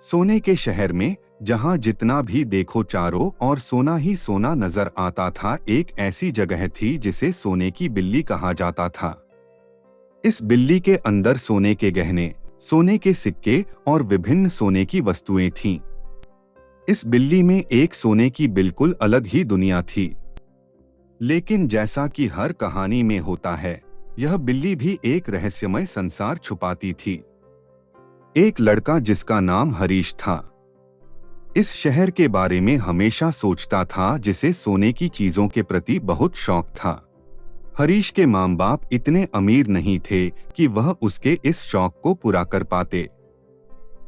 सोने के शहर में जहां जितना भी देखो चारों और सोना ही सोना नजर आता था, एक ऐसी जगह थी जिसे सोने की बिल्ली कहा जाता था। इस बिल्ली के अंदर सोने के गहने, सोने के सिक्के और विभिन्न सोने की वस्तुएं थीं। इस बिल्ली में एक सोने की बिल्कुल अलग ही दुनिया थी। लेकिन जैसा कि हर कहानी में होता है, यह बिल्ली भी एक रहस्यमय संसार छुपाती थी। एक लड़का जिसका नाम हरीश था, इस शहर के बारे में हमेशा सोचता था, जिसे सोने की चीजों के प्रति बहुत शौक था। हरीश के माँ बाप इतने अमीर नहीं थे कि वह उसके इस शौक को पूरा कर पाते।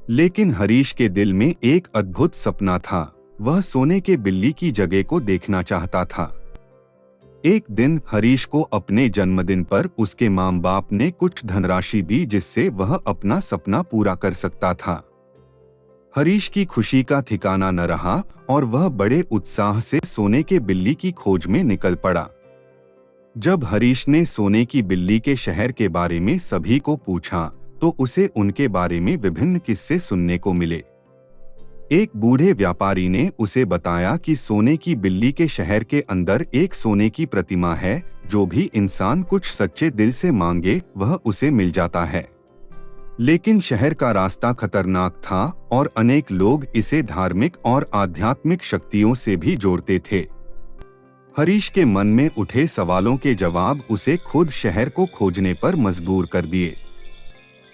लेकिन हरीश के दिल में एक अद्भुत सपना था। वह सोने के बिल्ली की जगह को देखना चाहता था। एक दिन हरीश को अपने जन्मदिन पर उसके माँ बाप ने कुछ धनराशि दी, जिससे वह अपना सपना पूरा कर सकता था। हरीश की खुशी का ठिकाना न रहा और वह बड़े उत्साह से सोने के बिल्ली की खोज में निकल पड़ा। जब हरीश ने सोने की बिल्ली के शहर के बारे में सभी को पूछा, तो उसे उनके बारे में विभिन्न किस्से सुनने को मिले। एक बूढ़े व्यापारी ने उसे बताया कि सोने की बिल्ली के शहर के अंदर एक सोने की प्रतिमा है, जो भी इंसान कुछ सच्चे दिल से मांगे वह उसे मिल जाता है। लेकिन शहर का रास्ता खतरनाक था और अनेक लोग इसे धार्मिक और आध्यात्मिक शक्तियों से भी जोड़ते थे। हरीश के मन में उठे सवालों के जवाब उसे खुद शहर को खोजने पर मजबूर कर दिए।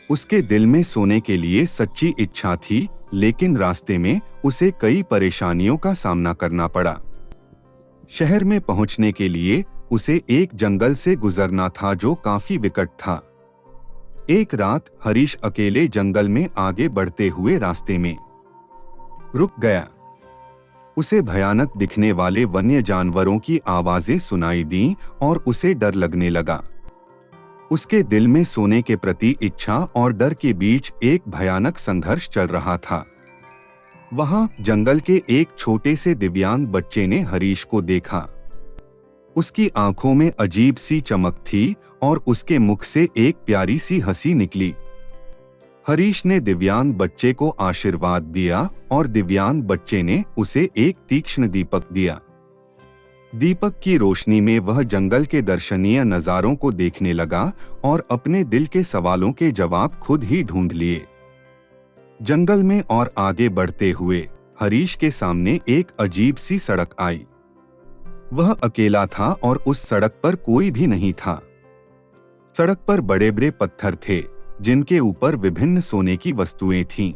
उसके दिल में सोने के लिए सच्ची इच्छा थी, लेकिन रास्ते में उसे कई परेशानियों का सामना करना पड़ा। शहर में पहुंचने के लिए उसे एक जंगल से गुजरना था जो काफी विकट था। एक रात हरीश अकेले जंगल में आगे बढ़ते हुए रास्ते में रुक गया। उसे भयानक दिखने वाले वन्य जानवरों की आवाजें सुनाई दी और उसे डर लगने लगा। उसके दिल में सोने के प्रति इच्छा और डर के बीच एक भयानक संघर्ष चल रहा था। वहां जंगल के एक छोटे से दिव्यांग बच्चे ने हरीश को देखा। उसकी आंखों में अजीब सी चमक थी और उसके मुख से एक प्यारी सी हंसी निकली। हरीश ने दिव्यांग बच्चे को आशीर्वाद दिया और दिव्यांग बच्चे ने उसे एक तीक्ष्ण दीपक दिया। दीपक की रोशनी में वह जंगल के दर्शनीय नजारों को देखने लगा और अपने दिल के सवालों के जवाब खुद ही ढूंढ लिए। जंगल में और आगे बढ़ते हुए हरीश के सामने एक अजीब सी सड़क आई। वह अकेला था और उस सड़क पर कोई भी नहीं था। सड़क पर बड़े बड़े पत्थर थे, जिनके ऊपर विभिन्न सोने की वस्तुएं थीं।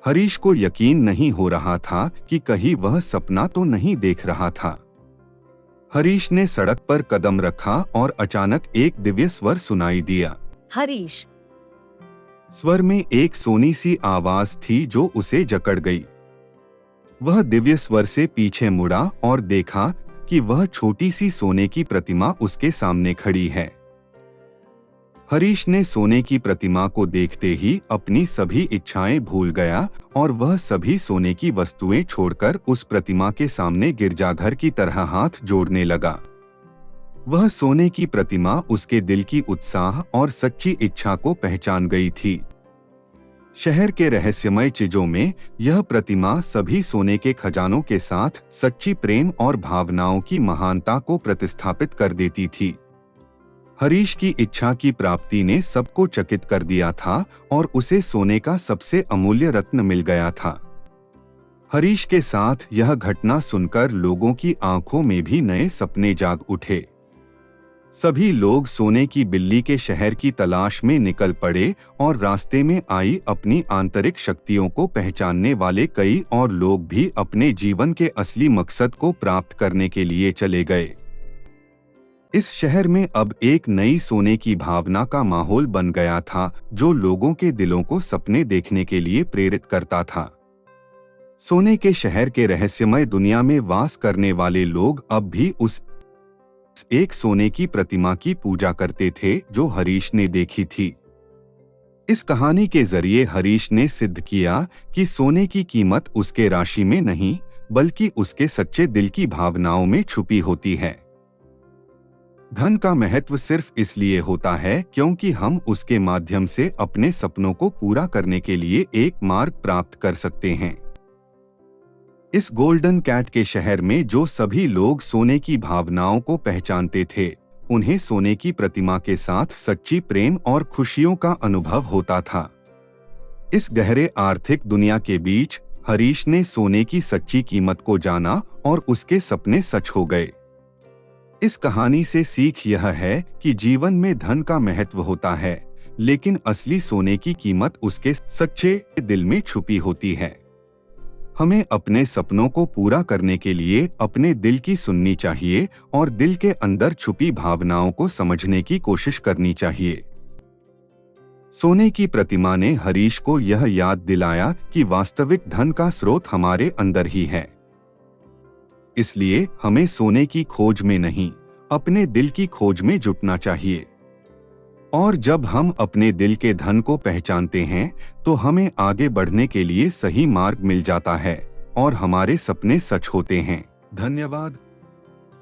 हरीश को यकीन नहीं हो रहा था कि कहीं वह सपना तो नहीं देख रहा था। हरीश ने सड़क पर कदम रखा और अचानक एक दिव्य स्वर सुनाई दिया। हरीश। स्वर में एक सोनी सी आवाज थी जो उसे जकड़ गई। वह दिव्य स्वर से पीछे मुड़ा और देखा कि वह छोटी सी सोने की प्रतिमा उसके सामने खड़ी है। हरीश ने सोने की प्रतिमा को देखते ही अपनी सभी इच्छाएं भूल गया और वह सभी सोने की वस्तुएं छोड़कर उस प्रतिमा के सामने गिरजाघर की तरह हाथ जोड़ने लगा। वह सोने की प्रतिमा उसके दिल की उत्साह और सच्ची इच्छा को पहचान गई थी। शहर के रहस्यमय चीजों में यह प्रतिमा सभी सोने के खजानों के साथ सच्ची प्रेम और भावनाओं की महानता को प्रतिस्थापित कर देती थी। हरीश की इच्छा की प्राप्ति ने सबको चकित कर दिया था और उसे सोने का सबसे अमूल्य रत्न मिल गया था। हरीश के साथ यह घटना सुनकर लोगों की आंखों में भी नए सपने जाग उठे। सभी लोग सोने की बिल्ली के शहर की तलाश में निकल पड़े और रास्ते में आई अपनी आंतरिक शक्तियों को पहचानने वाले कई और लोग भी अपने जीवन के असली मकसद को प्राप्त करने के लिए चले गए। इस शहर में अब एक नई सोने की भावना का माहौल बन गया था, जो लोगों के दिलों को सपने देखने के लिए प्रेरित करता था। सोने के शहर के रहस्यमय दुनिया में वास करने वाले लोग अब भी उस एक सोने की प्रतिमा की पूजा करते थे जो हरीश ने देखी थी। इस कहानी के जरिए हरीश ने सिद्ध किया कि सोने की कीमत उसके राशि में नहीं, बल्कि उसके सच्चे दिल की भावनाओं में छुपी होती है। धन का महत्व सिर्फ इसलिए होता है क्योंकि हम उसके माध्यम से अपने सपनों को पूरा करने के लिए एक मार्ग प्राप्त कर सकते हैं। इस गोल्डन कैट के शहर में जो सभी लोग सोने की भावनाओं को पहचानते थे, उन्हें सोने की प्रतिमा के साथ सच्ची प्रेम और खुशियों का अनुभव होता था। इस गहरे आर्थिक दुनिया के बीच हरीश ने सोने की सच्ची कीमत को जाना और उसके सपने सच हो गए। इस कहानी से सीख यह है कि जीवन में धन का महत्व होता है, लेकिन असली सोने की कीमत उसके सच्चे दिल में छुपी होती है। हमें अपने सपनों को पूरा करने के लिए अपने दिल की सुननी चाहिए और दिल के अंदर छुपी भावनाओं को समझने की कोशिश करनी चाहिए। सोने की प्रतिमा ने हरीश को यह याद दिलाया कि वास्तविक धन का स्रोत हमारे अंदर ही है। इसलिए हमें सोने की खोज में नहीं, अपने दिल की खोज में जुटना चाहिए। और जब हम अपने दिल के धन को पहचानते हैं, तो हमें आगे बढ़ने के लिए सही मार्ग मिल जाता है और हमारे सपने सच होते हैं। धन्यवाद।